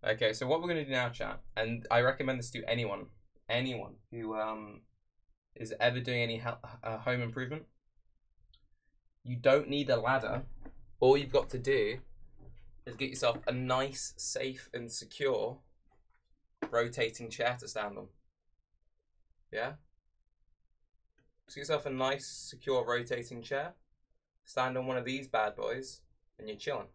Okay, so what we're gonna do now, chat, and I recommend this to anyone who is ever doing any home improvement. You don't need a ladder. All you've got to do is get yourself a nice, safe, and secure rotating chair to stand on. Yeah? Just get yourself a nice, secure rotating chair, stand on one of these bad boys, and you're chilling.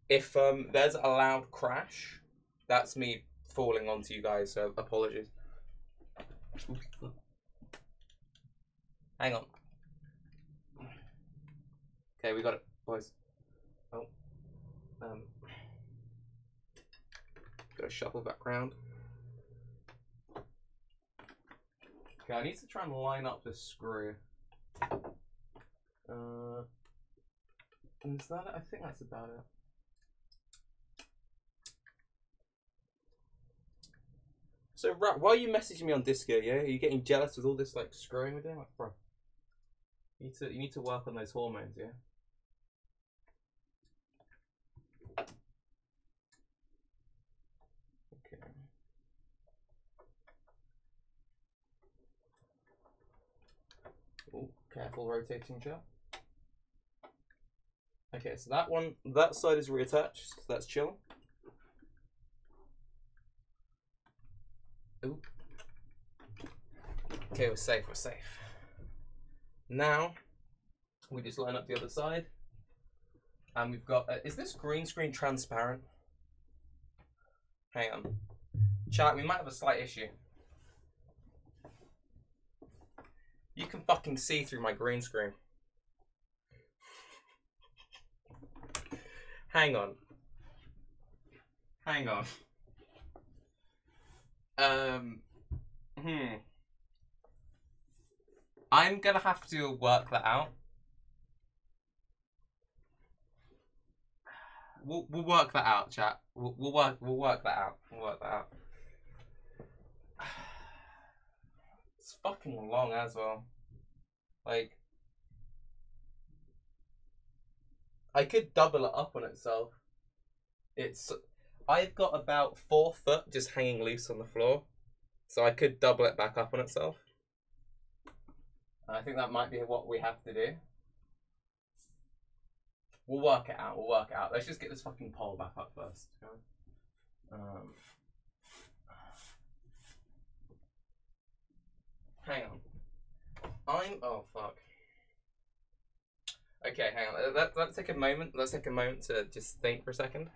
If there's a loud crash, that's me falling onto you guys, so apologies. Hang on. Okay, we got it, boys. Oh. Gotta shuffle back round. Okay, I need to try and line up the screw. Is that it? I think that's about it. So, why are you messaging me on Discord, yeah? Are you getting jealous with all this, like, screwing we're doing? Like, bro, you need to work on those hormones, yeah? Okay. Oh, careful rotating chair. Okay, so that side is reattached, so that's chilling. Ooh. Okay, we're safe, we're safe. Now, we just line up the other side. And we've got, is this green screen transparent? Hang on. Chat, we might have a slight issue. You can fucking see through my green screen. Hang on. Hang on. I'm gonna have to work that out. We'll work that out, chat. We'll work that out. We'll work that out. It's fucking long as well. Like, I could double it up on itself. I've got about 4 foot just hanging loose on the floor, so I could double it back up on itself. I think that might be what we have to do. We'll work it out. We'll work it out. Let's just get this fucking pole back up first. Hang on. Oh fuck. Okay, hang on. Let's take a moment. Let's take a moment to just think for a second.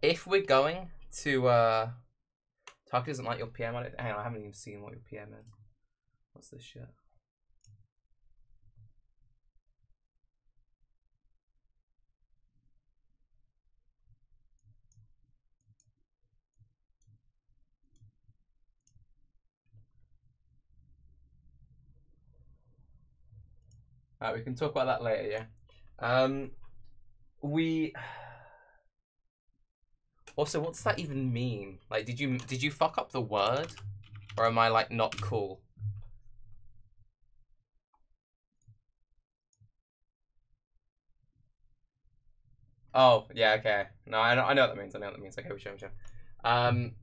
If we're going to Tarke doesn't like your PM on it. Hang on, I haven't even seen what your PM is. What's this shit? Alright, we can talk about that later, yeah. Also, what's that even mean? Like, did you fuck up the word? Or am I like not cool? Oh, yeah, okay. No, I know what that means. I know what that means. Okay, we show. I'm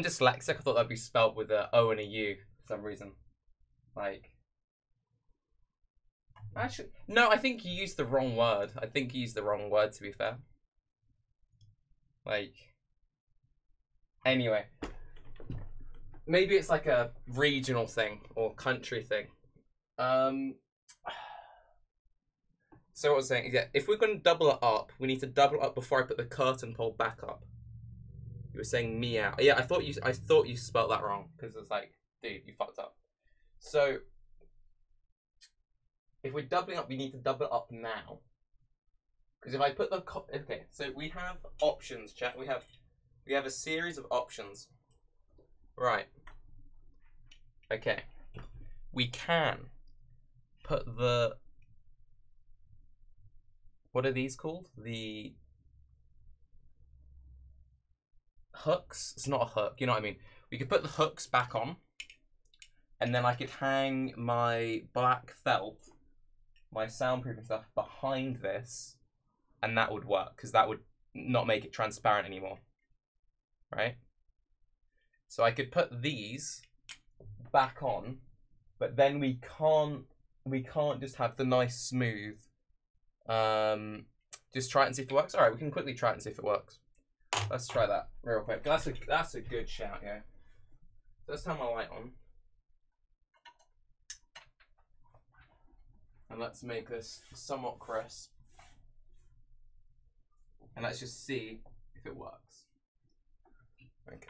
dyslexic. I thought that'd be spelled with a O and a U for some reason. Like, actually, no, I think you used the wrong word. I think you used the wrong word, to be fair. Like, anyway. Maybe it's like a regional thing or country thing. So what I was saying, yeah, if we're going to double it up, we need to double it up before I put the curtain pole back up. You were saying meow. Yeah, I thought you spelled that wrong because it's like, dude, you fucked up. So if we're doubling up, we need to double it up now. Because if I put the okay, so we have options, chat. We have a series of options. Right. Okay. We can put the, what are these called? The hooks? It's not a hook, you know what I mean? We could put the hooks back on, and then I could hang my black felt, my soundproofing stuff behind this, and that would work because that would not make it transparent anymore, right? So I could put these back on, but then we can't just have the nice smooth. Just try it and see if it works. All right, we can quickly try it and see if it works. Let's try that real quick. That's a good shout, yeah. Let's turn my light on. And let's make this somewhat crisp. And let's just see if it works. Okay.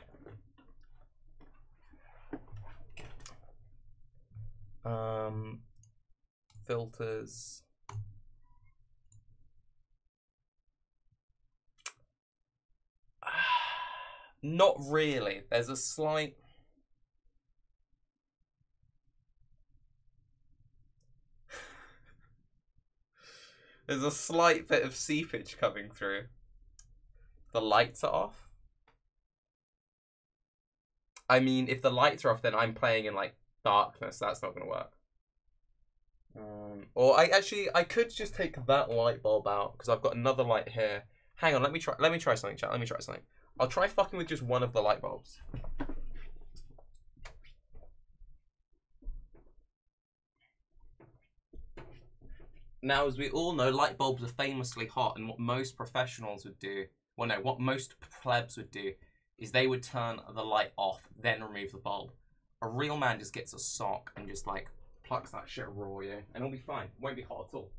Filters. Not really. There's a slight... There's a slight bit of seepage coming through. The lights are off. I mean, if the lights are off, then I'm playing in like darkness. That's not going to work. Or I could just take that light bulb out because I've got another light here. Hang on, let me try something, chat. Let me try something. I'll try fucking with just one of the light bulbs. Now, as we all know, light bulbs are famously hot, and what most professionals would do, well, no, what most plebs would do, is they would turn the light off, then remove the bulb. A real man just gets a sock and just, like, plucks that shit raw, yeah? And it'll be fine. It won't be hot at all.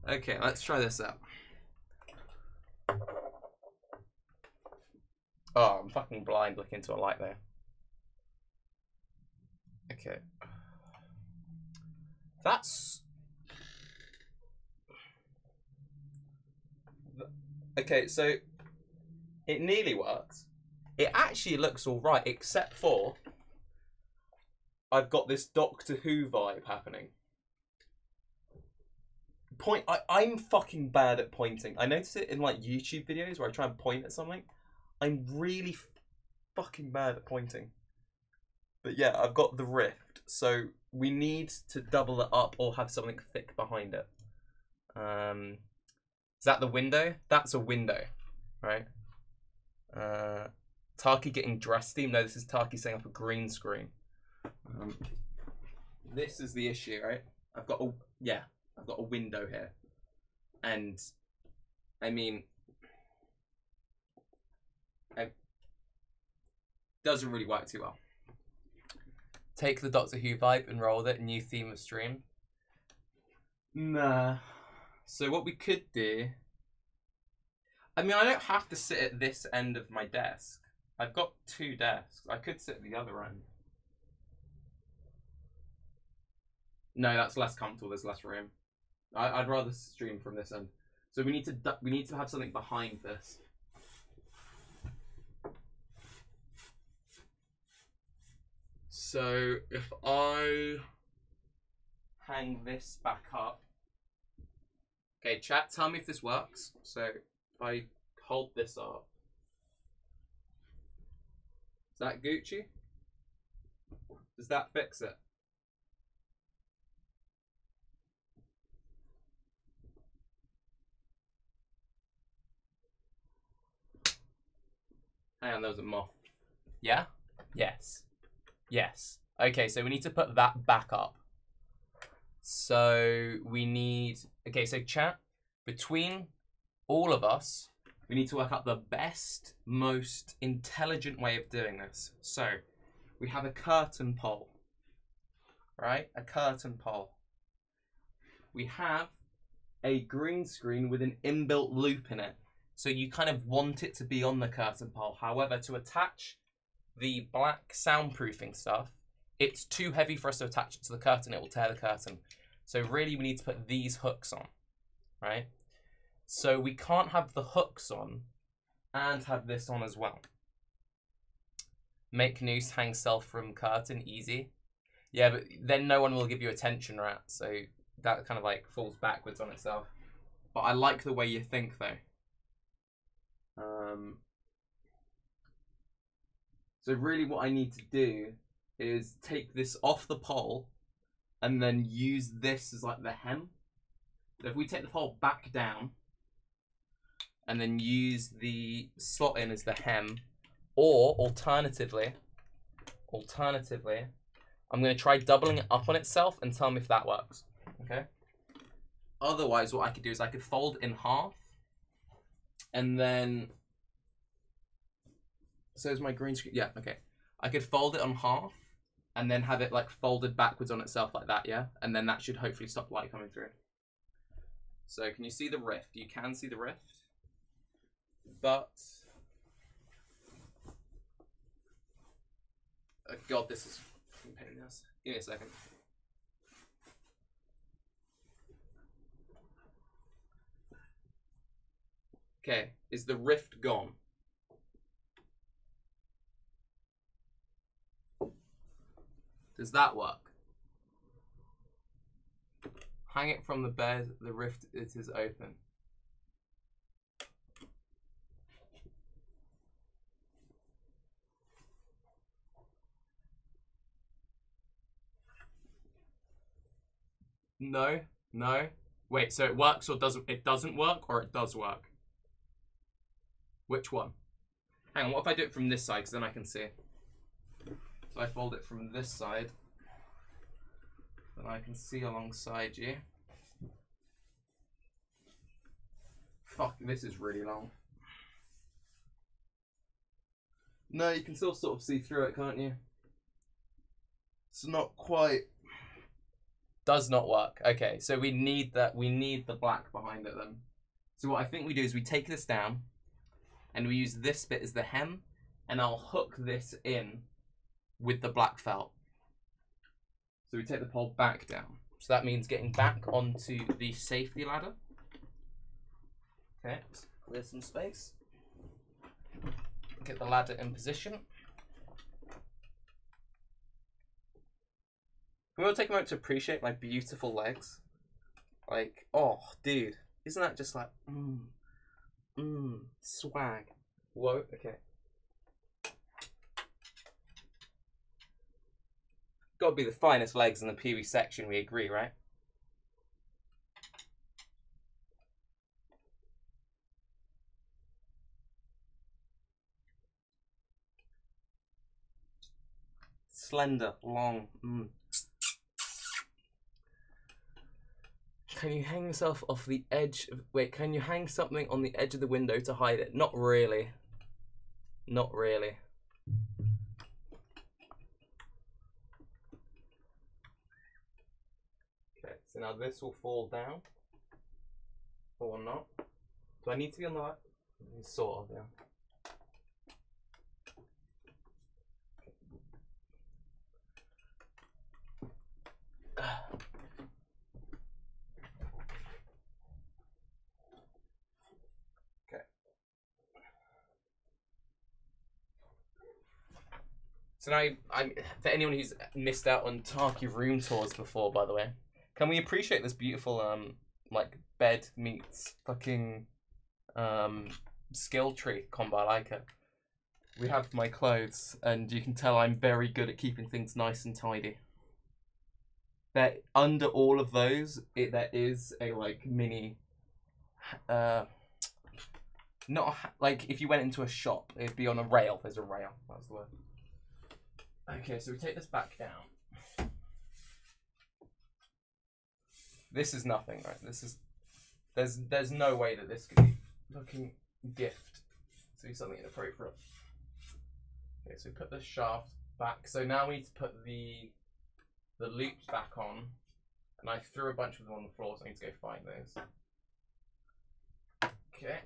Okay, let's try this out. Oh, I'm fucking blind looking into a light there. Okay. That's... Okay, so it nearly works. It actually looks alright, except for I've got this Doctor Who vibe happening. I'm fucking bad at pointing. I notice it in like YouTube videos where I try and point at something. I'm really fucking bad at pointing. But yeah, I've got the rift, so we need to double it up or have something thick behind it. Is that the window? That's a window, right? Tarke getting dress theme. No, this is Tarke setting up a green screen. This is the issue, right? I've got a window here, and I mean, it doesn't really work too well. Take the Doctor Who vibe and roll with it. New theme of stream. Nah. So what we could do, I mean, I don't have to sit at this end of my desk. I've got two desks. I could sit at the other end. No, that's less comfortable. There's less room. I'd rather stream from this end. So we need to have something behind this. So if I hang this back up. Okay, chat, tell me if this works. So if I hold this up. Is that Gucci? Does that fix it? Hang on, there was a moth. Yeah? Yes. Yes. Okay, so we need to put that back up. So we need... Okay, so chat, between all of us, we need to work out the best, most intelligent way of doing this. So we have a curtain pole. Right? A curtain pole. We have a green screen with an inbuilt loop in it. So you kind of want it to be on the curtain pole. However, to attach the black soundproofing stuff, it's too heavy for us to attach it to the curtain. It will tear the curtain. So really, we need to put these hooks on, right? So we can't have the hooks on and have this on as well. Make noose, hang self from curtain, easy. Yeah, but then no one will give you a tension rat. So that kind of like falls backwards on itself. But I like the way you think, though. So really what I need to do is take this off the pole and then use this as like the hem. So if we take the pole back down and then use the slot in as the hem, or alternatively, I'm going to try doubling it up on itself and tell me if that works, okay? Otherwise, what I could do is I could fold in half and then, so is my green screen, yeah, okay. I could fold it on half and then have it like folded backwards on itself like that, yeah? And then that should hopefully stop light coming through. So can you see the rift? You can see the rift, but, oh God, this is a pain in the ass. Give me a second. Okay, is the rift gone? Does that work? Hang it from the bed, the rift it is open. No, no. Wait, so it works or doesn't? It doesn't work or it does work? Which one? Hang on, what if I do it from this side, because then I can see. So I fold it from this side, then I can see alongside you. Fuck, this is really long. No, you can still sort of see through it, can't you? It's not quite. Does not work. Okay, so we need that. We need the black behind it then. So what I think we do is we take this down, and we use this bit as the hem, and I'll hook this in with the black felt. So we take the pole back down. So that means getting back onto the safety ladder. Okay, clear some space. Get the ladder in position. We will take a moment to appreciate my beautiful legs. Like, oh, dude, isn't that just like, swag. Whoa, okay. Gotta be the finest legs in the PV section, we agree, right? Slender, long, Can you hang yourself off the edge of, wait, can you hang something on the edge of the window to hide it? Not really. Not really. Okay, so now this will fall down. Or not. Do I need to be on the left? Sort of, yeah. So now, for anyone who's missed out on Tarke room tours before, by the way, can we appreciate this beautiful, like, bed meets fucking, skill tree combo? I like it. We have my clothes, and you can tell I'm very good at keeping things nice and tidy. That under all of those, there is a, like, mini, like, if you went into a shop, it'd be on a rail. There's a rail, that's the word. Okay, so we take this back down. This is nothing, right? This is, there's no way that this could be fucking gift to be something inappropriate. Okay, so we put the shaft back. So now we need to put the loops back on, and I threw a bunch of them on the floor, so I need to go find those. Okay.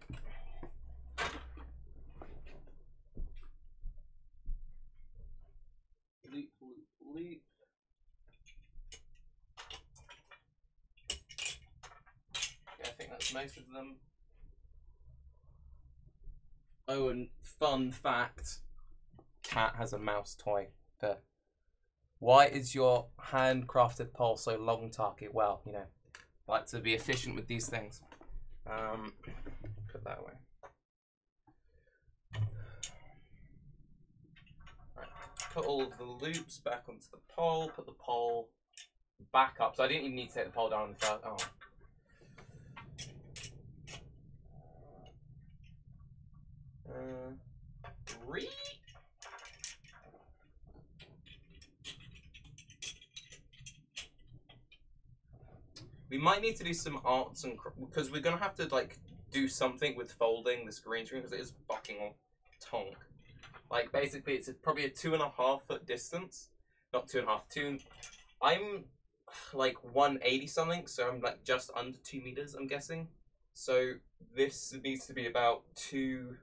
Loop, loop, loop. Yeah, I think that's most of them. Oh, and fun fact, cat has a mouse toy there. Why is your handcrafted pole so long, Tarke? Well, you know, I like to be efficient with these things. Put that away. put all of the loops back onto the pole, put the pole back up. So I didn't even need to take the pole down in the first. Oh. Three. We might need to do some arts and because we're gonna have to like do something with folding this green screen because it is fucking tonk. Like basically, it's probably a 2.5 foot distance, not 2.5. I'm like 180 something, so I'm like just under 2 meters. I'm guessing. So this needs to be about 2.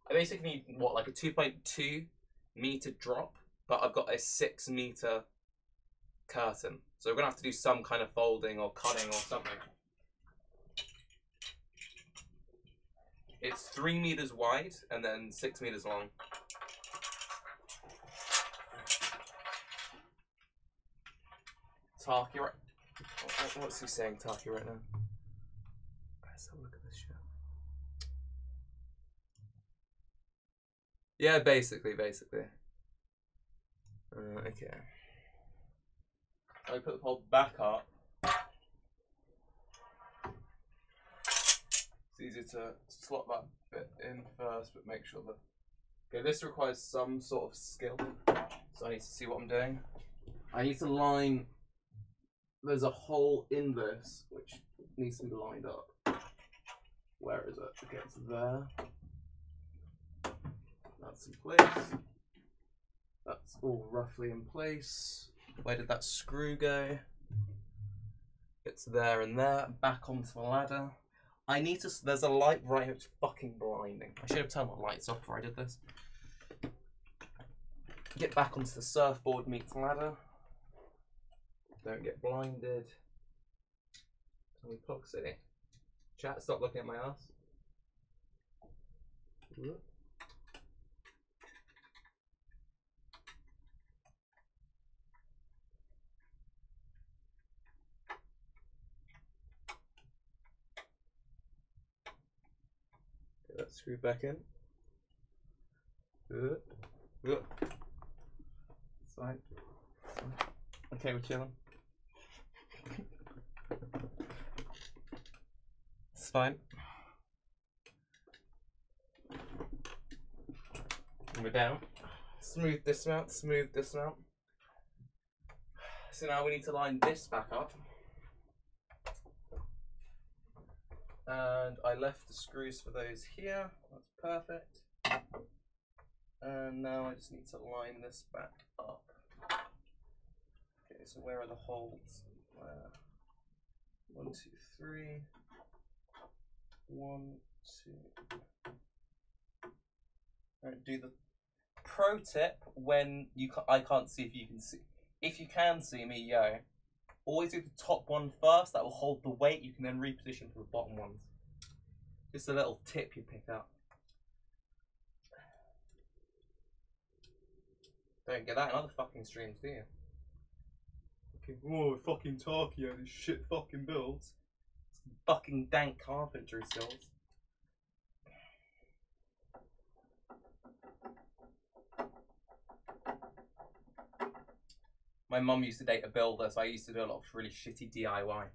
I basically need what, like a 2.2 meter drop, but I've got a 6 meter curtain. So we're gonna have to do some kind of folding or cutting or something. It's 3 meters wide and then 6 meters long. Tarke, right? What's he saying, Tarke, right now? Let's have a look at this shit. Yeah, basically. Okay. I put the pole back up. It's easier to slot that bit in first, but make sure that. Okay, this requires some sort of skill, so I need to see what I'm doing. I need to line. There's a hole in this which needs to be lined up. Where is it? Okay, it's there. That's in place. That's all roughly in place. Where did that screw go? It's there and there. Back onto the ladder. I need to. There's a light right here. It's fucking blinding. I should have turned my lights off before I did this. Get back onto the surfboard meets ladder. Don't get blinded. Tell me epoxy. Chat, stop looking at my ass. Whoop. Get that screw back in. Good. Good. It's fine. It's fine. Okay, we're chilling. It's fine. And we're down. Smooth dismount, smooth dismount. So now we need to line this back up. And I left the screws for those here. That's perfect. And now I just need to line this back up. Okay, so where are the holes? 1, 2, 3. 1, 2. Alright, do the pro tip when I can't see if you can see. If you can see me, yo, always do the top one first. That will hold the weight. You can then reposition for the bottom ones. Just a little tip you pick up. Don't get that in other fucking streams, do you? Oh, fucking Tarke, this shit fucking builds. Fucking dank carpentry skills. My mum used to date a builder, so I used to do a lot of really shitty DIY.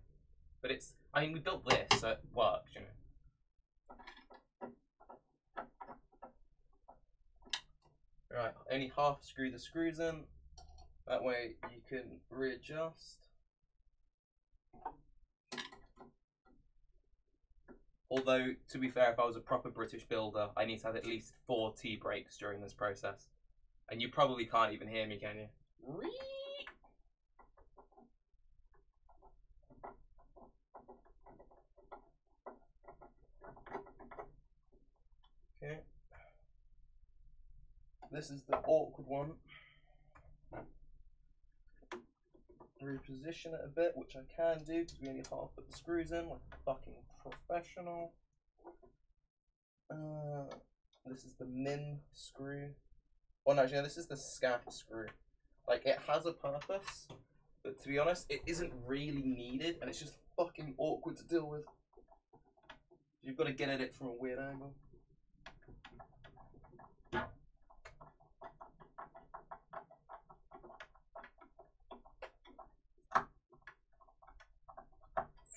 But it's, I mean, we built this, so it works, you know. Right, only half screw the screws in. That way you can readjust. Although, to be fair, if I was a proper British builder, I need to have at least 4 tea breaks during this process. And you probably can't even hear me, can you? Okay. This is the awkward one. Reposition it a bit, which I can do because we only half put the screws in like a fucking professional. This is the min screw. Oh no, actually, no, this is the scat screw. Like, it has a purpose, but to be honest, it isn't really needed, and it's just fucking awkward to deal with. You've got to get at it from a weird angle.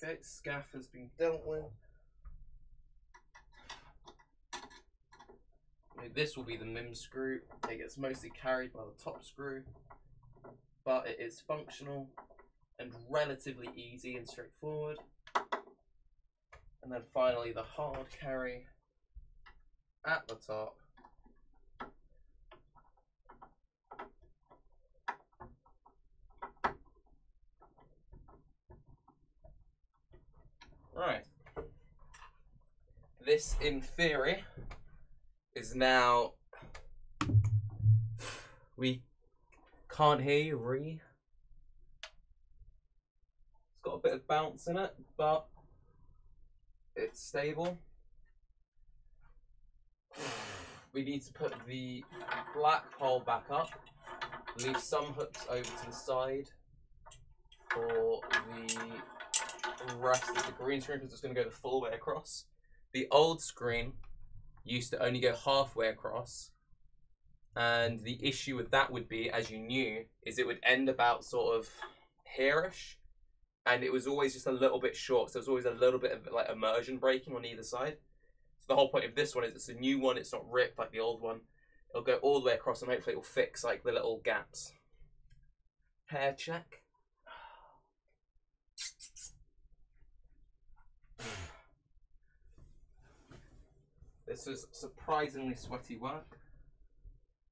Okay, scaff has been dealt with. This will be the MIM screw. It gets mostly carried by the top screw, but it is functional and relatively easy and straightforward. And then finally the hard carry at the top. Right. This, in theory, is now... We can't hear you, Ree. It's got a bit of bounce in it, but it's stable. We need to put the black pole back up, leave some hooks over to the side for the rest of the green screen, because it's going to go the full way across. The old screen used to only go halfway across, and the issue with that would be, as you knew, is it would end about sort of here-ish, and it was always just a little bit short, so there was always a little bit of like immersion breaking on either side. So the whole point of this one is it's a new one, it's not ripped like the old one. It'll go all the way across, and hopefully it will fix like the little gaps. Hair check. This was surprisingly sweaty work.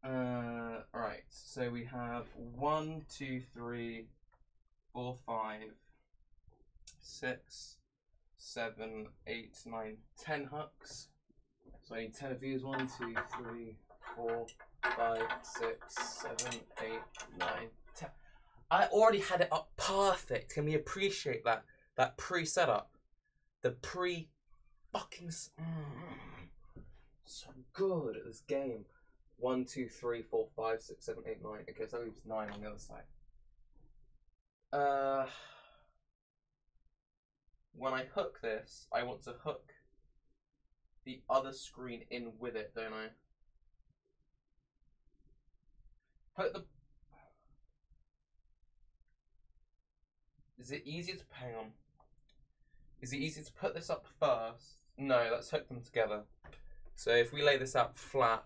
Right, so we have 1, 2, 3, 4, 5, 6, 7, 8, 9, 10 hooks. So I need 10 of these. 1, 2, 3, 4, 5, 6, 7, 8, 9, 10. I already had it up perfect. Can we appreciate that? That pre-setup. The pre-fucking... So good at this game. 1, 2, 3, 4, 5, 6, 7, 8, 9. Okay, so that leaves 9 on the other side. When I hook this, I want to hook the other screen in with it, don't I? Put the... Is it easier to... Hang on. Is it easier to put this up first? No, let's hook them together. So if we lay this out flat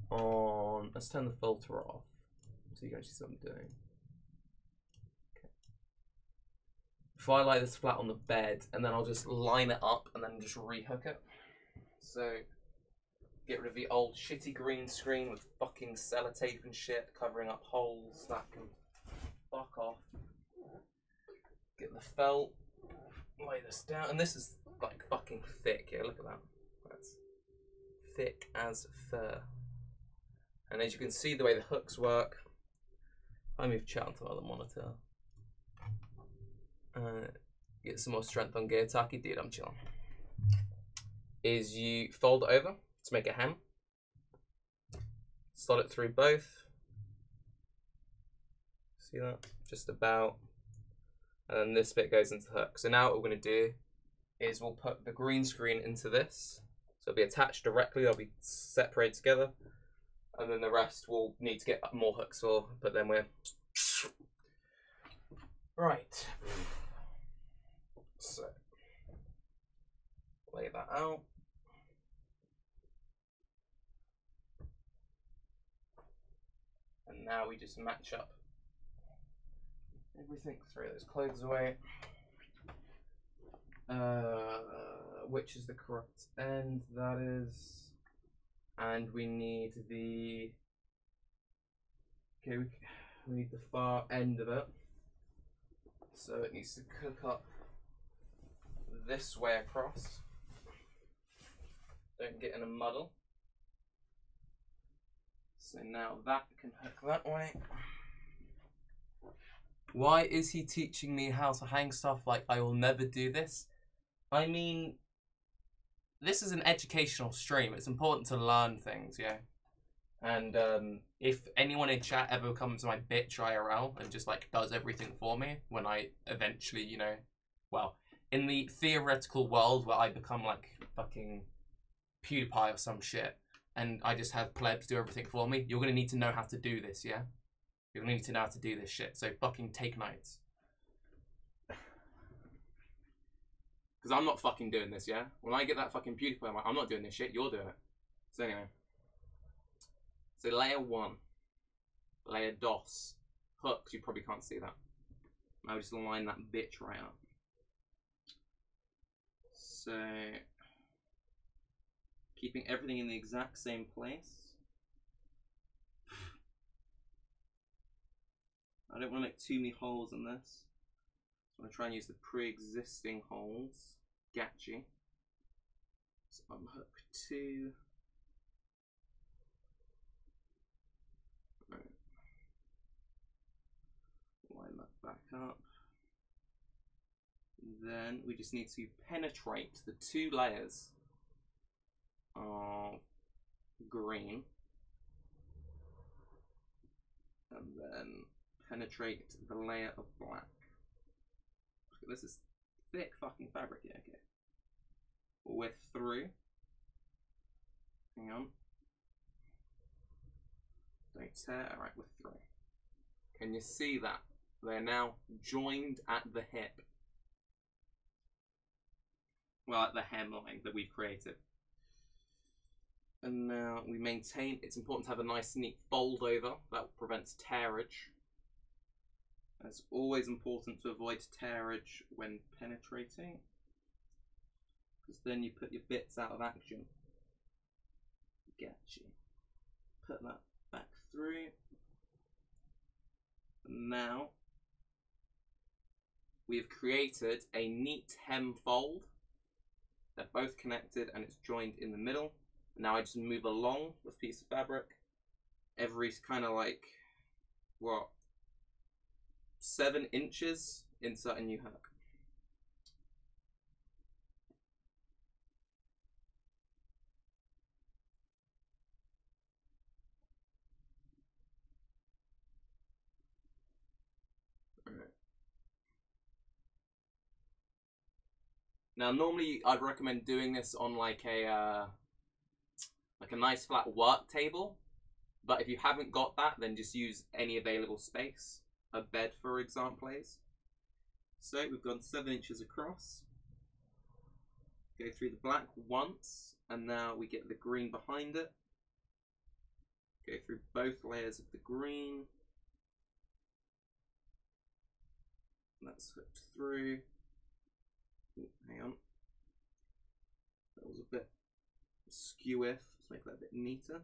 on... Let's turn the filter off so you can actually see what I'm doing. Okay. If I lay this flat on the bed, and then I'll just line it up and then just rehook it. So get rid of the old shitty green screen with fucking sellotape and shit covering up holes. That can fuck off. Get the felt, lay this down, and this is like fucking thick. Yeah, look at that. That's thick as fur. And as you can see, the way the hooks work, I move chat onto the other monitor. Get some more strength on gear. Tarke, dude, I'm chilling. Is you fold it over to make a hem. Slot it through both. See that? Just about. And then this bit goes into the hook. So now what we're going to do is we'll put the green screen into this. So it'll be attached directly, they'll be separated together. And then the rest will need to get more hooks for, but then we're... Right. So, lay that out. And now we just match up everything, throw those clothes away. Which is the correct end? That is. And we need the. Okay, we need the far end of it. So it needs to cook up this way across. Don't get in a muddle. So now that can hook that way. Why is he teaching me how to hang stuff like I will never do this? I mean, this is an educational stream. It's important to learn things, yeah. And if anyone in chat ever becomes my bitch IRL and just like does everything for me when I eventually, you know, well, in the theoretical world where I become like fucking PewDiePie or some shit and I just have plebs do everything for me, you're gonna need to know how to do this, yeah? You're gonna need to know how to do this shit, so fucking take notes. Because I'm not fucking doing this, yeah? When I get that fucking PewDiePie, I'm like, I'm not doing this shit, you're doing it. So anyway. So layer 1. Layer DOS. Hooks, you probably can't see that. I'll just line that bitch right up. So, keeping everything in the exact same place. I don't want to make too many holes in this. I'm going to try and use the pre-existing holes. Gatchy. So unhook 2. Right. Line that back up. Then we just need to penetrate the 2 layers of green. And then penetrate the layer of black. This is thick fucking fabric here, okay. We're through. Hang on. Don't tear. Alright, we're through. Can you see that? They're now joined at the hip. Well, at the hemline that we've created. And now we maintain, it's important to have a nice neat fold over. That prevents tearage. It's always important to avoid tearage when penetrating, because then you put your bits out of action. Get you. Put that back through. And now we have created a neat hem fold. They're both connected and it's joined in the middle. Now I just move along this piece of fabric every kind of like, what, 7 inches, insert a new hook. Now normally I'd recommend doing this on like a nice flat work table, but if you haven't got that, then just use any available space. A bed, for example, is. So we've gone 7 inches across. Go through the black once, and now we get the green behind it. Go through both layers of the green. That's hooked through. Ooh, hang on. That was a bit skew-if. Let's make that a bit neater.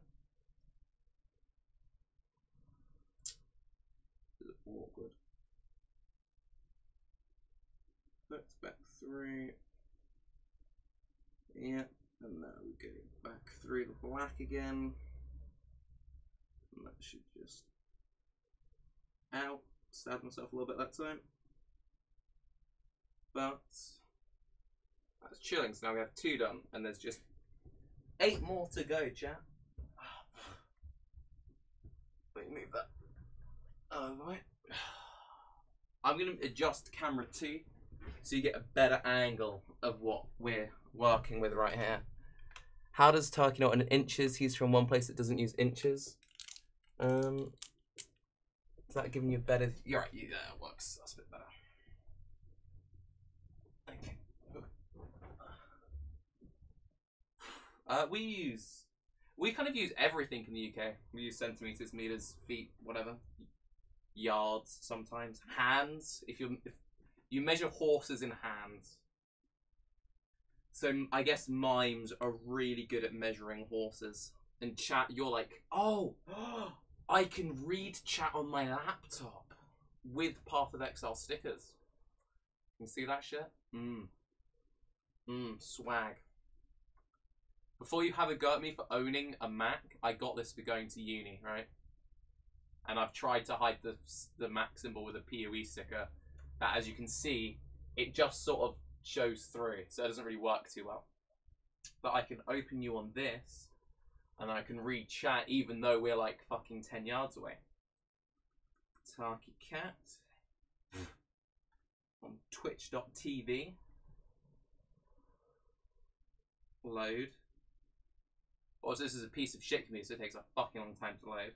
This is awkward. Hooked back through. Yeah, and now we go back through the black again. And that should just... Ow! Stabbed myself a little bit that time. But that's chilling, so now we have 2 done, and there's just 8 more to go, chat. Let me move that out of the way. I'm going to adjust camera 2 so you get a better angle of what we're working with right here. How does Tarke know in inches? He's from one place that doesn't use inches. Is that giving you a better... You're right, yeah, it works. That's a bit better. Okay. We kind of use everything in the UK. We use centimeters, meters, feet, whatever. Yards sometimes. Hands. If you measure horses in hands. So I guess mimes are really good at measuring horses. And chat, you're like, oh, I can read chat on my laptop with Path of Exile stickers. You see that shit? Swag. Before you have a go at me for owning a Mac, I got this for going to uni, right? And I've tried to hide the Mac symbol with a PoE sticker. That, as you can see, it just sort of shows through, so it doesn't really work too well. But I can open you on this, and I can read chat even though we're like fucking 10 yards away. Tarke Cat. On twitch.tv. Load. Also, this is a piece of shit for me, so it takes a fucking long time to load.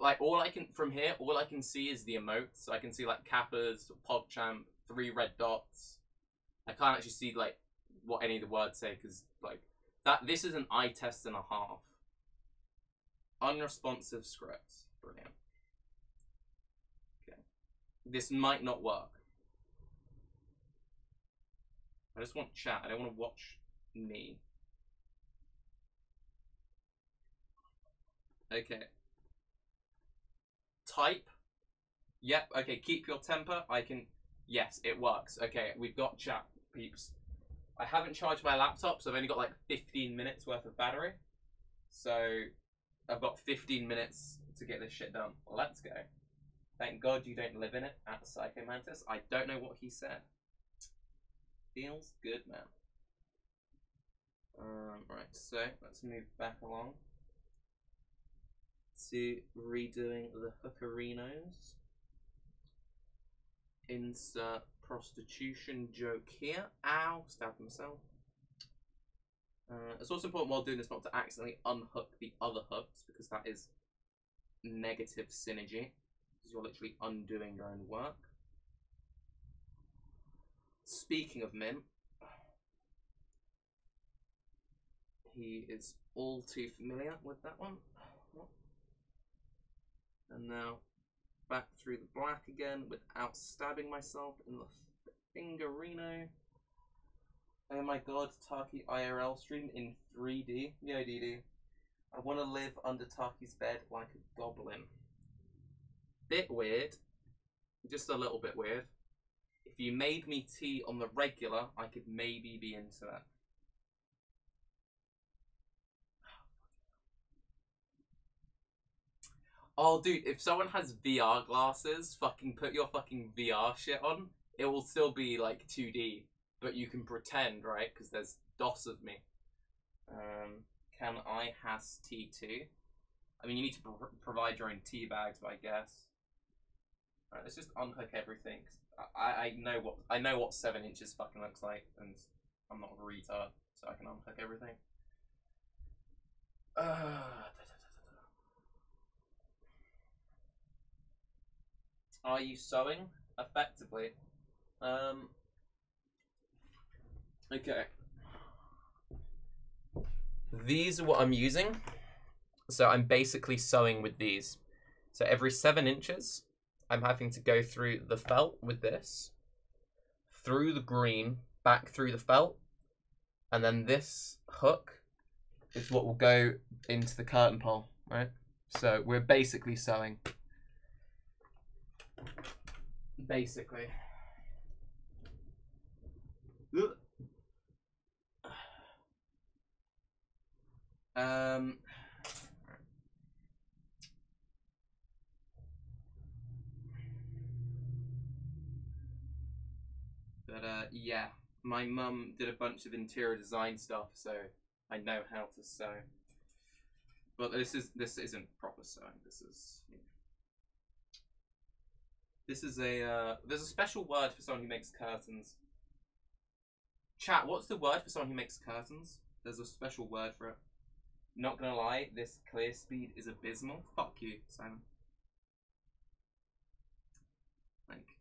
Like, from here, all I can see is the emotes. So I can see like Kappa's, PogChamp, 3 red dots. I can't actually see like what any of the words say because like that. This is an eye test and a half. Unresponsive scripts. Brilliant. Okay. This might not work. I just want chat. I don't want to watch me. Okay. Type. Yep. Okay. Keep your temper. I can. Yes, it works. Okay. We've got chat, peeps. I haven't charged my laptop, so I've only got like 15 minutes worth of battery. So I've got 15 minutes to get this shit done. Let's go. Thank God you don't live in it at Psychomantis. I don't know what he said. Feels good, man. Right, so let's move back along to redoing the hookerinos. Insert prostitution joke here. Ow, stabbed myself. It's also important while doing this not to accidentally unhook the other hooks because that is negative synergy. Because you're literally undoing your own work. Speaking of Mint, he is all too familiar with that one. And now back through the black again without stabbing myself in the fingerino. Oh my god, Tarke IRL stream in 3D. Yo, DD. I want to live under Tarke's bed like a goblin. Bit weird. Just a little bit weird. If you made me tea on the regular, I could maybe be into that. Oh, dude, if someone has VR glasses, fucking put your fucking VR shit on. It will still be like 2D, but you can pretend, right? Because there's DOS of me. Can I has tea too? I mean, you need to provide your own tea bags, but I guess. Alright, let's just unhook everything. I know what 7 inches fucking looks like, and I'm not a retard, so I can unhook everything. Are you sewing effectively? Okay. These are what I'm using. So I'm basically sewing with these. So every 7 inches, I'm having to go through the felt with this, through the green, back through the felt, and then this hook is what will go into the curtain pole, right? So we're basically sewing. Basically. But yeah, my mum did a bunch of interior design stuff, so I know how to sew. But this isn't proper sewing. This is a there's a special word for someone who makes curtains. Chat, what's the word for someone who makes curtains? There's a special word for it. Not gonna lie, this clear speed is abysmal. Fuck you, Simon. Like,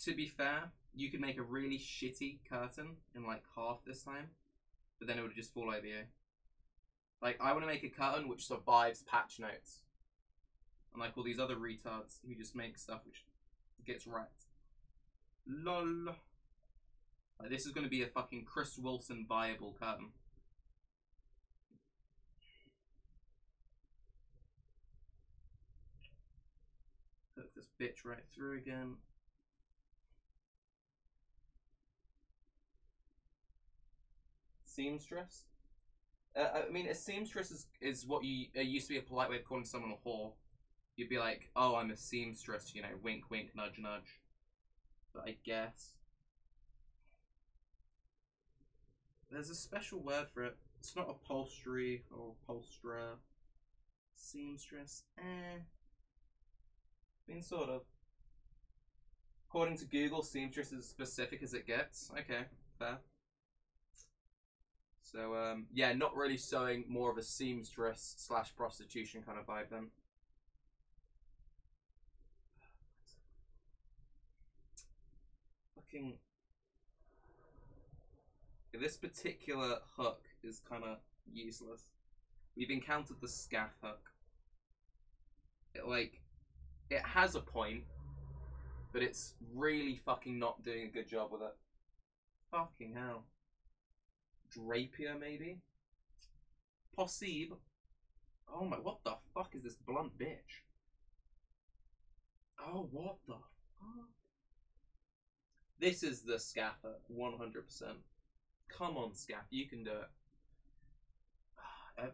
to be fair, you could make a really shitty curtain in like half this time, but then it would just fall over you. Like, I want to make a curtain which survives patch notes. Unlike all these other retards who just make stuff which gets wrecked. LOL. Like, this is going to be a fucking Chris Wilson viable curtain. Hook this bitch right through again. Seamstress? I mean, a seamstress is what used to be a polite way of calling someone a whore. You'd be like, oh, I'm a seamstress, you know, wink, wink, nudge, nudge. But I guess there's a special word for it. It's not upholstery or upholsterer. Seamstress, I mean, sort of. According to Google, seamstress is as specific as it gets. Okay, fair. So, yeah, not really sewing, more of a seamstress / prostitution kind of vibe then. Fucking This particular hook is kind of useless. We've encountered the scaff hook. It has a point, but it's really fucking not doing a good job with it. Fucking hell. Drapier, maybe? Possible. Oh my, what the fuck is this blunt bitch? Oh, what the fuck? This is the scaffer, 100%. Come on, Scaff, you can do it.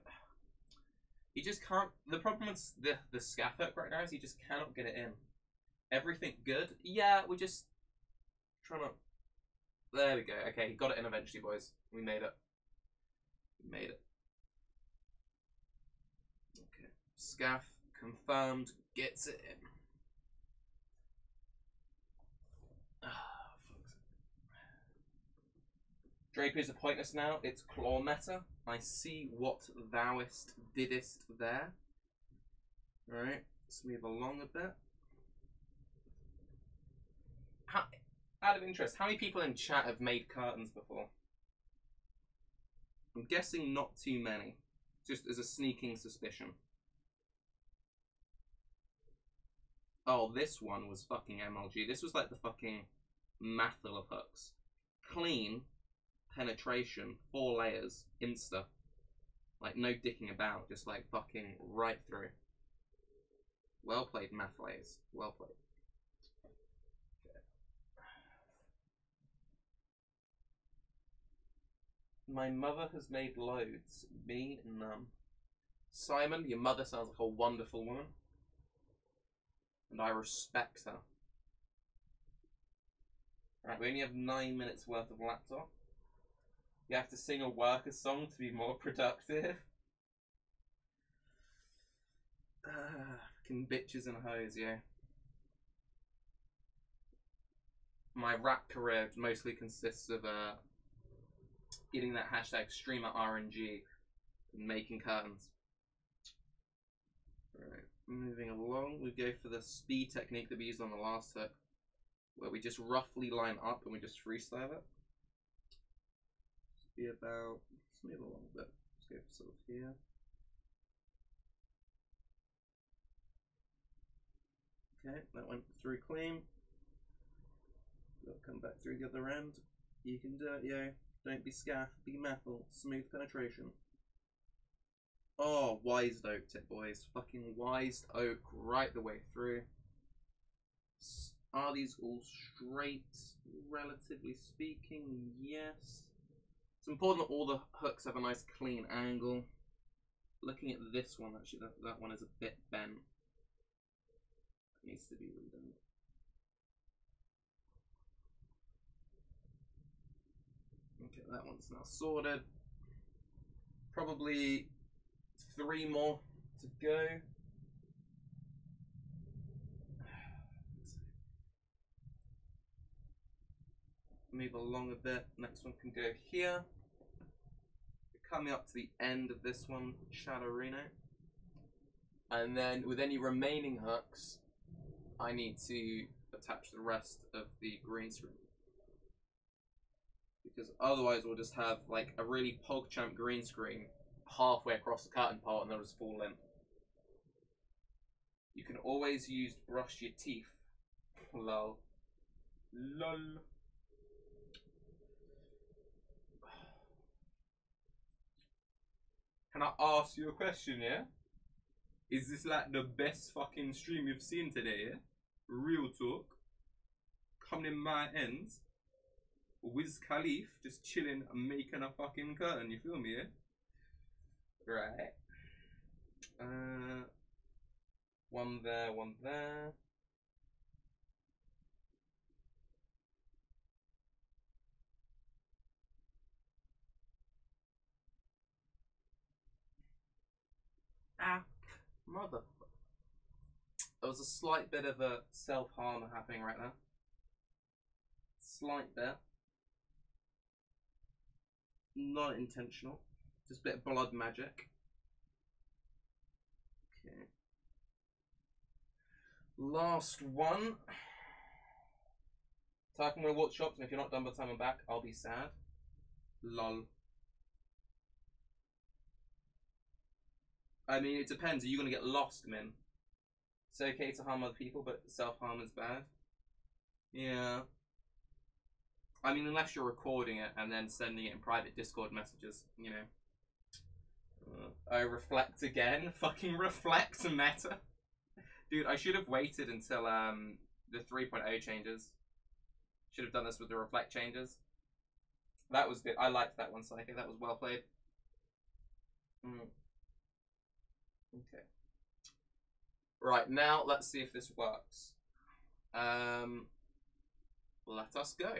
You just can't. The problem with the Scaff hook right now is you just cannot get it in. Everything good? Yeah, we're just trying to. There we go. Okay, he got it in eventually, boys. We made it. We made it. Okay. Scaff confirmed. Gets it in. Drapier's are pointless now. It's claw meta. I see what thouest didst there. Alright, let's move along a bit. Out of interest, how many people in chat have made curtains before? I'm guessing not too many. Just as a sneaking suspicion. Oh, this one was fucking MLG. This was like the fucking Mathil of hooks. Clean. Penetration, 4 layers, insta. Like, no dicking about, just like fucking right through. Well played, math layers. Well played. Okay. My mother has made loads. Me, none. Simon, your mother sounds like a wonderful woman. And I respect her. Right, we only have 9 minutes worth of laptop. You have to sing a worker song to be more productive. Fucking bitches and hoes, yeah. My rap career mostly consists of getting that hashtag streamer RNG and making curtains. Alright, moving along, we go for the speed technique that we used on the last hook, where we just roughly line up and we just freestyle it. Be about, let's move along a bit. Let's go for sort of here. Okay, that went through clean. We'll come back through the other end. You can do it, yo. Don't be scaff, be methyl. Smooth penetration. Oh, wised oaked it, boys. Fucking wised oak right the way through. Are these all straight, relatively speaking? Yes. It's important that all the hooks have a nice clean angle. Looking at this one, actually, that one is a bit bent. It needs to be redone. Okay, that one's now sorted. Probably 3 more to go. Move along a bit. Next one can go here. Coming up to the end of this one, Shadowrino. And then with any remaining hooks, I need to attach the rest of the green screen. Because otherwise we'll just have like a really PogChamp green screen halfway across the curtain part and they'll just fall in. You can always use brush your teeth. Lol. Lol. Can I ask you a question, yeah? Is this like the best fucking stream you've seen today, yeah? Real talk. Coming in my ends. Wiz Khalif just chilling and making a fucking curtain, you feel me, yeah? Right. One there, one there. Ah, mother. There was a slight bit of a self-harm happening right there. Slight bit. Not intentional. Just a bit of blood magic. Okay. Last one. Tarke will watch shops, and if you're not done by the time I'm back, I'll be sad. Lol. I mean, it depends. Are you gonna get lost, Min? It's okay to harm other people, but self-harm is bad. Yeah. I mean, unless you're recording it and then sending it in private Discord messages, you know. I reflect again. Fucking reflect meta. Dude, I should have waited until the 3.0 changes. Should have done this with the reflect changes. That was good. I liked that one, Psycho. That was well played. Okay. Right, now let's see if this works. Let us go.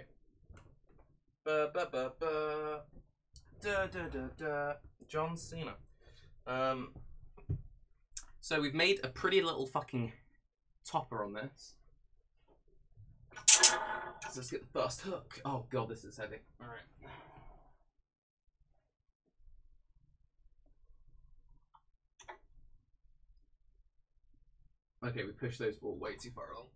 John Cena. So we've made a pretty little fucking topper on this. So let's get the first hook. Oh god, this is heavy. Alright. Okay, we pushed those all way too far along.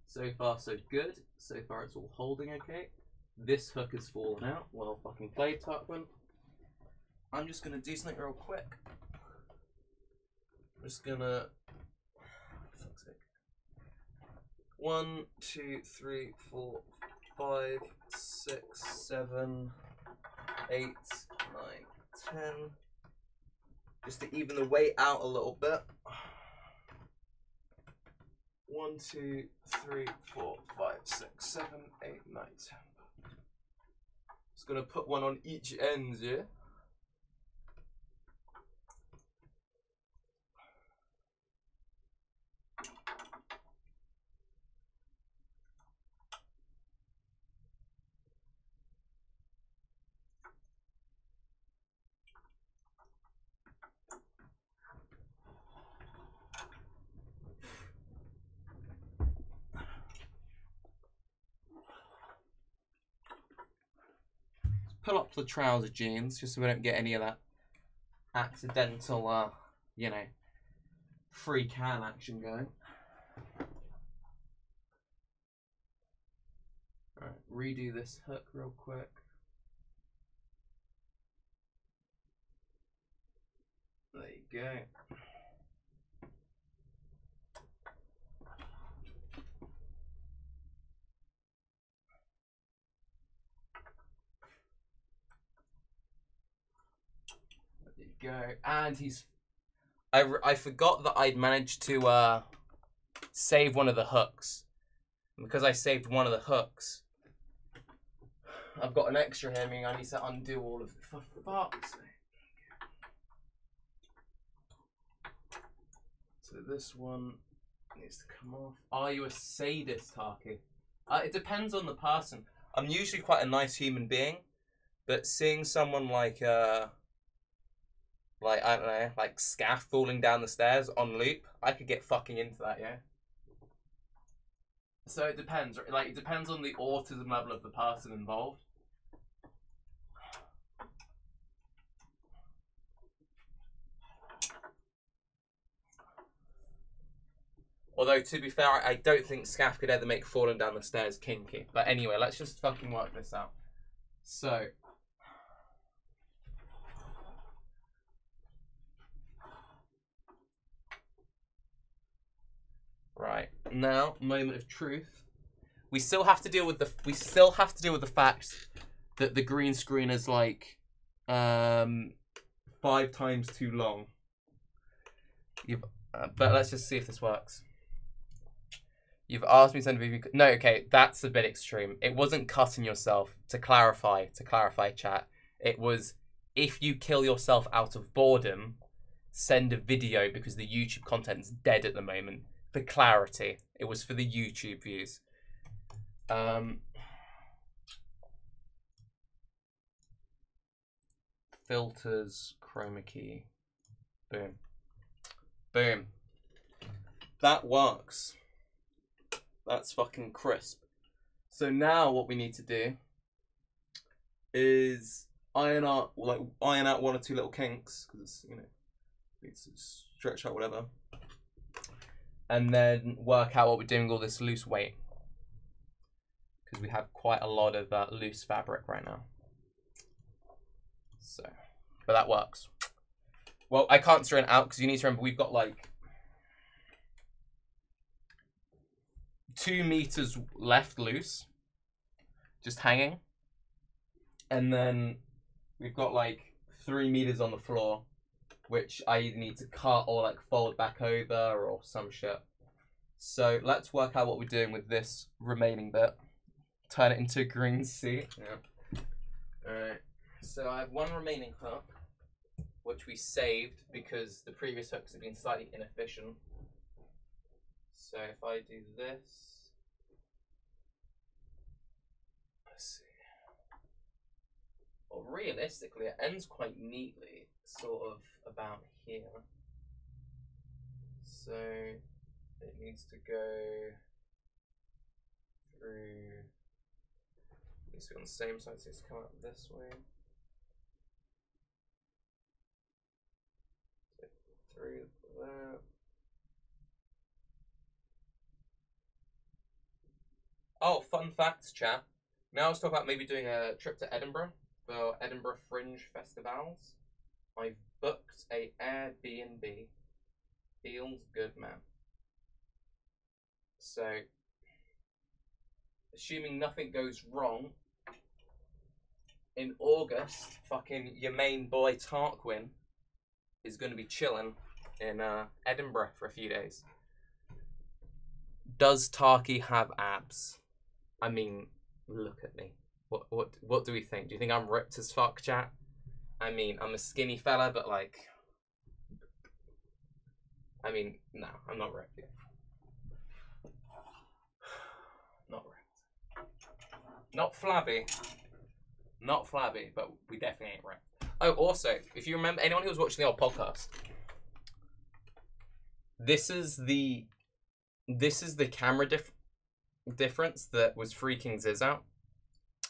So far, so good. So far, it's all holding okay. This hook has fallen out. Well fucking played, Tarkman. I'm just gonna do something real quick. I'm just gonna... For fuck's sake. 1, 2, 3, 4, 5, 6, 7, 8, 9, 10. Just to even the weight out a little bit. 1, 2, 3, 4, 5, 6, 7, 8, 9, 10. Just gonna put one on each end, yeah? Pull up the trouser jeans just so we don't get any of that accidental, you know, free can action going. Alright, redo this hook real quick. There you go. Go. And he's... I forgot that I'd managed to save one of the hooks. And because I saved one of the hooks, I've got an extra here, meaning I need to undo all of it. For fuck's sake. So this one needs to come off. Are you a sadist, Tarke? It depends on the person. I'm usually quite a nice human being, but seeing someone like I don't know, like Scaff falling down the stairs on loop, I could get fucking into that, yeah? So it depends, like, it depends on the autism level of the person involved. Although, to be fair, I don't think Scaff could ever make falling down the stairs kinky. But anyway, let's just fucking work this out. So... Right, now, moment of truth. We still have to deal with the fact that the green screen is like 5 times too long. But let's just see if this works. You've asked me to send a video. No, okay, that's a bit extreme. It wasn't cutting yourself. To clarify, chat. It was if you kill yourself out of boredom, send a video because the YouTube content's dead at the moment. For clarity, it was for the YouTube views. Filters, chroma key, boom, boom. That works. That's fucking crisp. So now what we need to do is iron out one or two little kinks because needs to stretch out whatever, and then work out what we're doing with all this loose weight because we have quite a lot of loose fabric right now. So, but that works. Well, I can't straighten it out because you need to remember we've got like 2 meters left loose, just hanging, and then we've got like 3 meters on the floor, which I either need to cut or like fold back over or some shit. So let's work out what we're doing with this remaining bit. Turn it into a green seat. Yeah. Alright. So I have one remaining hook, which we saved because the previous hooks have been slightly inefficient. So if I do this, let's see. Well, realistically, it ends quite neatly, sort of about here. So it needs to go through. It needs to be on the same side, so it's come out this way. Through there. Oh, fun facts, chat. Now let's talk about maybe doing a trip to Edinburgh for Edinburgh Fringe Festivals. I've booked a Airbnb. Feels good, man. So, assuming nothing goes wrong, in August, fucking your main boy Tarke is going to be chilling in Edinburgh for a few days. Does Tarke have abs? I mean, look at me. What do we think? Do you think I'm ripped as fuck, chat? I mean, I'm a skinny fella, but like, I mean, no, I'm not ripped yet. Not ripped. Not flabby. Not flabby, but we definitely ain't ripped. Oh, also, if you remember, anyone who was watching the old podcast, this is the camera difference that was freaking Ziz out,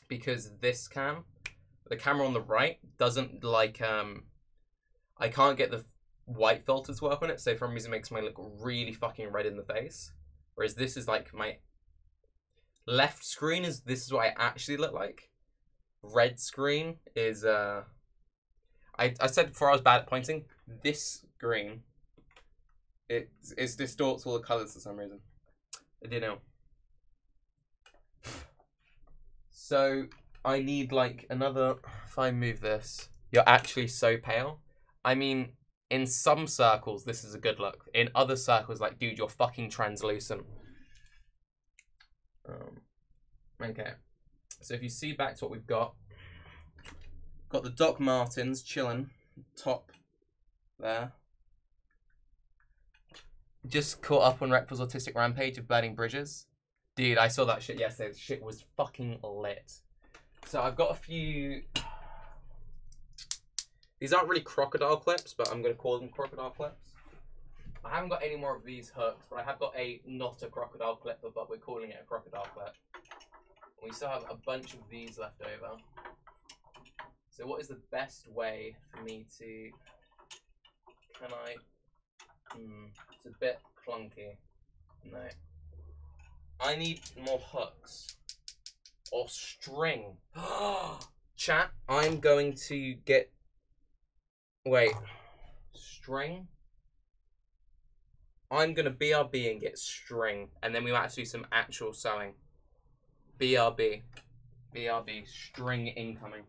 because this the camera on the right doesn't like I can't get the white filters work on it, so for some reason it makes mine look really fucking red in the face, whereas this is like my left screen this is what I actually look like. Red screen is I said before I was bad at pointing. This screen it distorts all the colors for some reason. I don't know. So I need like another. If I move this, you're actually so pale. I mean, in some circles this is a good look. In other circles, like, dude, you're fucking translucent. Okay. So if you see back to what we've got the Doc Martens chilling top there. Just caught up on Reptil's autistic rampage of burning bridges. Dude, I saw that shit yesterday. The shit was fucking lit. So I've got a few. These aren't really crocodile clips, but I'm going to call them crocodile clips. I haven't got any more of these hooks, but I have got not a crocodile clip, but we're calling it a crocodile clip. We still have a bunch of these left over. So what is the best way for me to... It's a bit clunky. No. I need more hooks. Or string. Chat, I'm going to get... Wait. String? I'm going to BRB and get string. And then we might have to do some actual sewing. BRB. BRB. String incoming.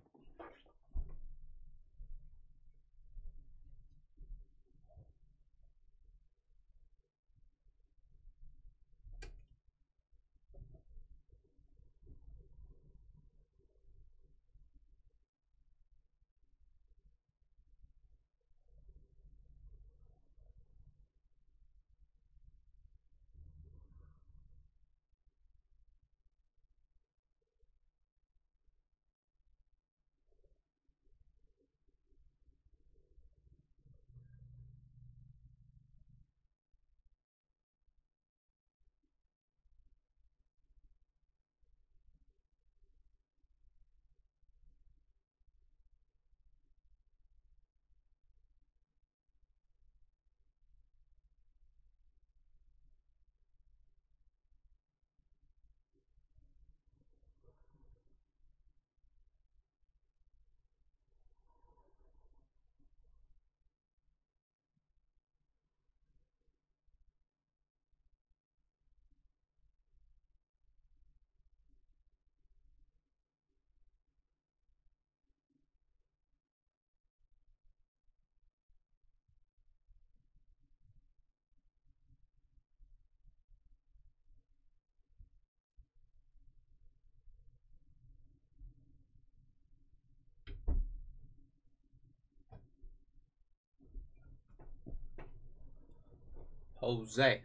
Jose.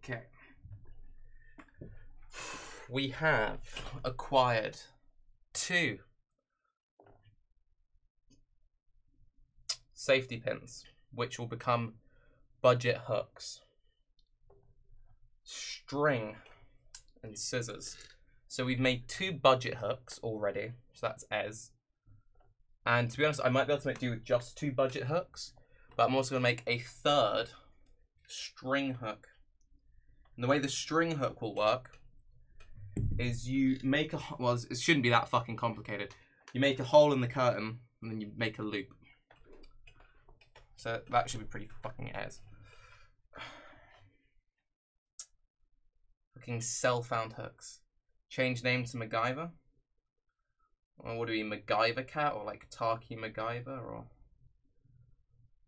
Okay. We have acquired 2 safety pins, which will become budget hooks. String and scissors. So we've made 2 budget hooks already. So that's Ez. And to be honest, I might be able to do with just 2 budget hooks, but I'm also going to make a 3rd string hook. And the way the string hook will work is you make a, well, it shouldn't be that fucking complicated. You make a hole in the curtain and then you make a loop. So that should be pretty fucking Ez. Fucking cell-found hooks. Change name to MacGyver. Or what do we, MacGyver Cat, or like Tarke MacGyver, or...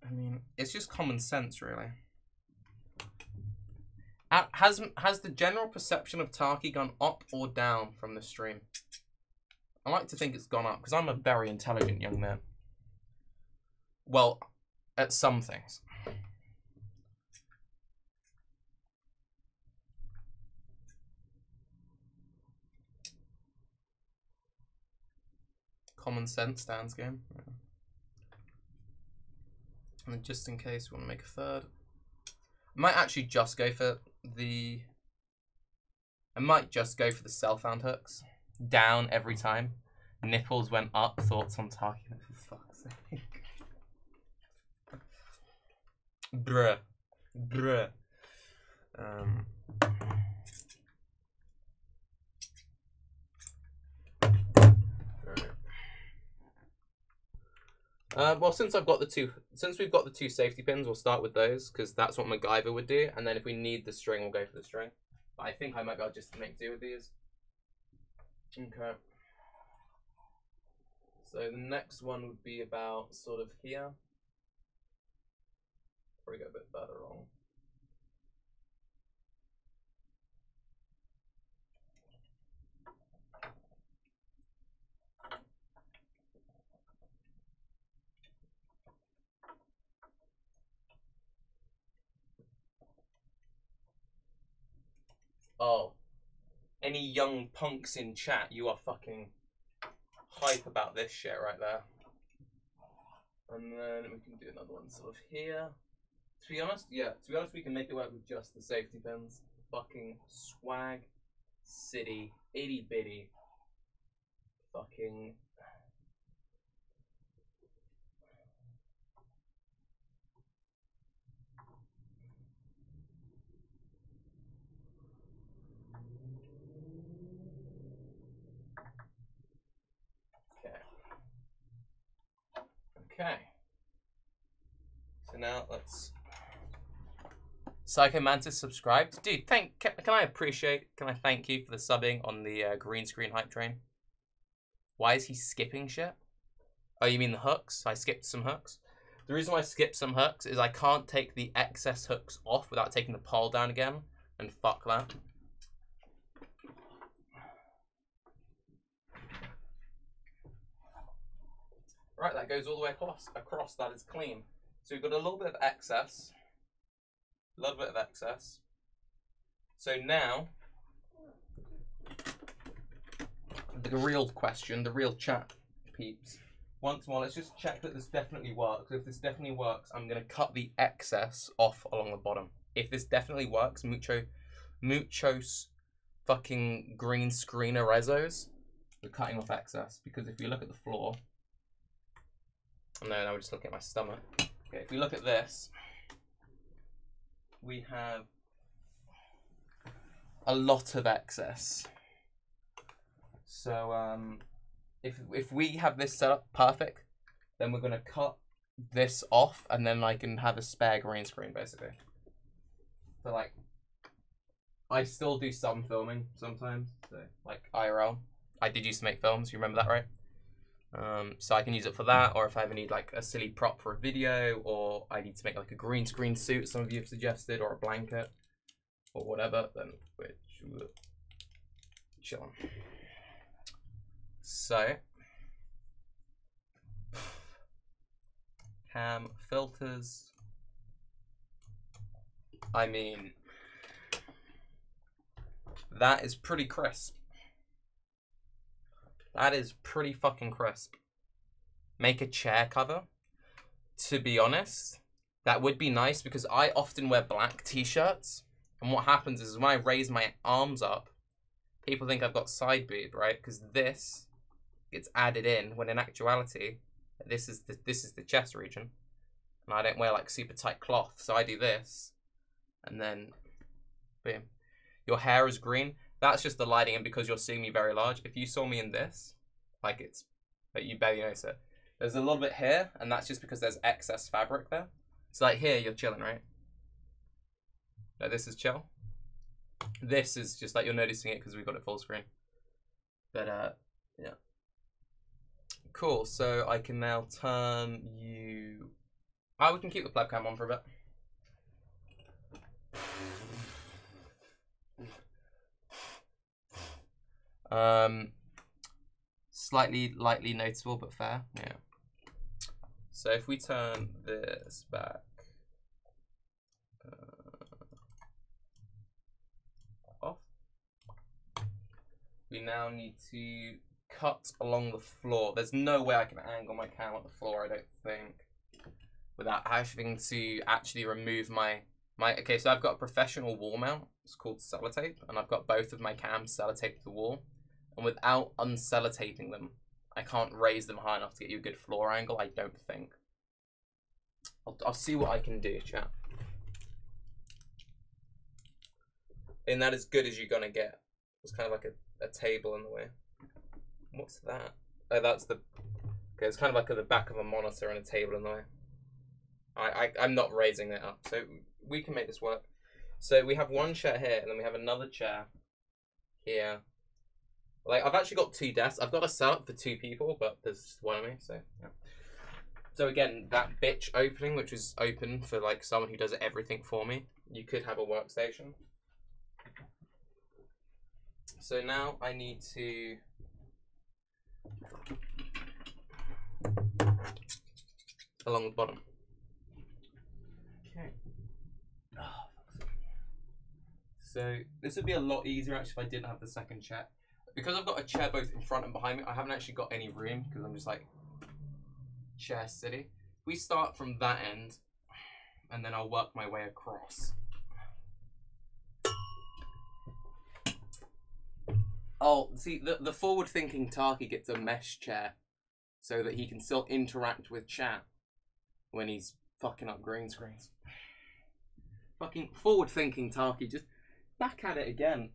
I mean, it's just common sense, really. Has the general perception of Tarke gone up or down from the stream? I like to think it's gone up, because I'm a very intelligent young man. Well, at some things. Common sense, Dan's game. Yeah. And then just in case we want to make a 3rd. I might actually just go for the... I might just go for the cell-found hooks. Down every time. Nipples went up. Thoughts on Tarke. For fuck's sake. Bruh. Bruh. Well, since we've got the 2 safety pins, we'll start with those, because that's what MacGyver would do, and then if we need the string, we'll go for the string. But I think I might be able just to make do with these. Okay. So the next one would be about sort of here. Probably go a bit further wrong. Oh, any young punks in chat, you are fucking hype about this shit right there. And then we can do another one sort of here. To be honest, yeah, we can make it work with just the safety pins. Fucking swag city, itty bitty. Fucking... Okay. So now let's... Psycho Mantis subscribed. Dude, can I thank you for the subbing on the green screen hype train? Why is he skipping shit? Oh, you mean the hooks? I skipped some hooks. The reason why I skipped some hooks is I can't take the excess hooks off without taking the pole down again. And fuck that. Right, that goes all the way across. That is clean. So we've got a little bit of excess. A little bit of excess. So now, the real question, the real chat, peeps. Once more, let's just check that this definitely works. If this definitely works, I'm going to cut the excess off along the bottom. If this definitely works, muchos fucking green screener rezos, we're cutting off excess. Because if you look at the floor, no, we're just looking at my stomach. Okay, if we look at this, we have a lot of excess. So if we have this set up perfect, then we're gonna cut this off, and then I can have a spare green screen basically. So like, I still do some filming sometimes, so like IRL. I did used to make films. You remember that, right? So I can use it for that, or if I ever need like a silly prop for a video, or I need to make like a green screen suit some of you have suggested, or a blanket, or whatever, then we're chilling. So, cam filters, I mean, that is pretty crisp. That is pretty fucking crisp. Make a chair cover. To be honest, that would be nice because I often wear black t-shirts. And what happens is when I raise my arms up, people think I've got side boob, right? Because this gets added in when in actuality, this is the chest region. And I don't wear like super tight cloth, so I do this. And then, boom. Your hair is green. That's just the lighting, and because you're seeing me very large. If you saw me in this, like but you barely notice it. There's a little bit here, and that's just because there's excess fabric there. So like here, you're chilling, right? No, this is chill. This is just like you're noticing it because we got it full screen. But yeah. Cool, so I can now turn you... Oh, we can keep the pleb cam on for a bit. Slightly lightly noticeable, but fair. Yeah. So if we turn this back, off, we now need to cut along the floor. There's no way I can angle my cam on the floor, I don't think, without having to actually remove my... Okay, so I've got a professional wall mount. It's called sellotape, and I've got both of my cams sellotaped to the wall. And without unsellotaping them, I can't raise them high enough to get you a good floor angle, I don't think. I'll see what I can do, chat. And that as good as you're gonna get. It's kind of like a table in the way. What's that? Oh, that's the... Okay, it's kind of like at the back of a monitor and a table in the way. I'm not raising it up, so we can make this work. So we have one chair here, and then we have another chair here. Like, I've actually got 2 desks. I've got a setup for 2 people, but there's one of me, so yeah. So again, that bitch opening, which is open for like someone who does everything for me, you could have a workstation. So now I need to along the bottom. Okay. So this would be a lot easier actually if I didn't have the second chair. Because I've got a chair both in front and behind me, I haven't actually got any room because I'm just like chair city. We start from that end and then I'll work my way across. Oh, see, the forward-thinking Tarke gets a mesh chair so that he can still interact with chat when he's fucking up green screens. Fucking forward-thinking Tarke, just back at it again.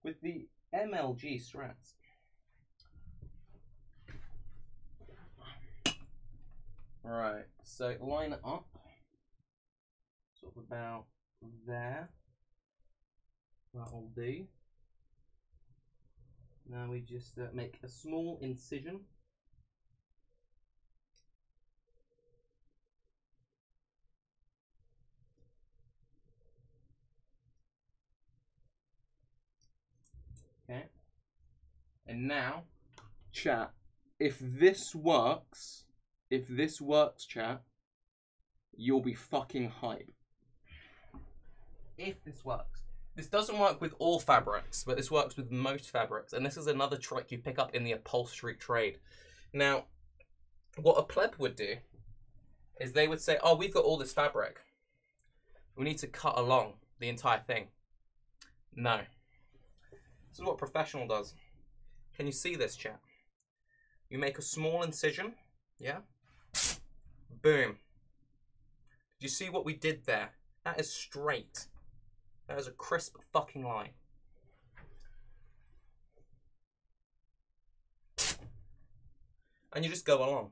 With the MLG strats. Right, so line it up. Sort of about there. That'll do. Now we just make a small incision. Okay. And now, chat, if this works, chat, you'll be fucking hype. If this works. This doesn't work with all fabrics, but this works with most fabrics. And this is another trick you pick up in the upholstery trade. Now, what a pleb would do is they would say, oh, we've got all this fabric. We need to cut along the entire thing. No. This is what a professional does. Can you see this, chat? You make a small incision, yeah? Boom. Did you see what we did there? That is straight. That is a crisp fucking line. And you just go along.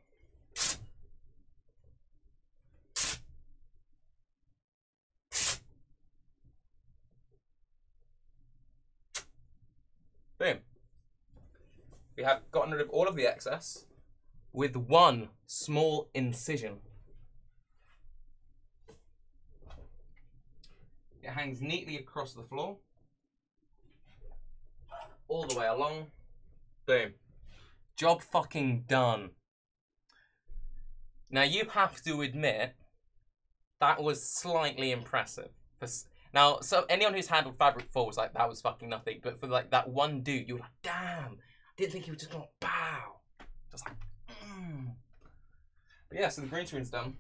Boom. We have gotten rid of all of the excess with one small incision. It hangs neatly across the floor, all the way along. Boom. Job fucking done. Now you have to admit That was slightly impressive. Now, so anyone who's handled fabric before was like, that was fucking nothing. But for like that one dude, you were like, damn. I didn't think he was just gonna bow. Just like, But yeah, so the green screen's done.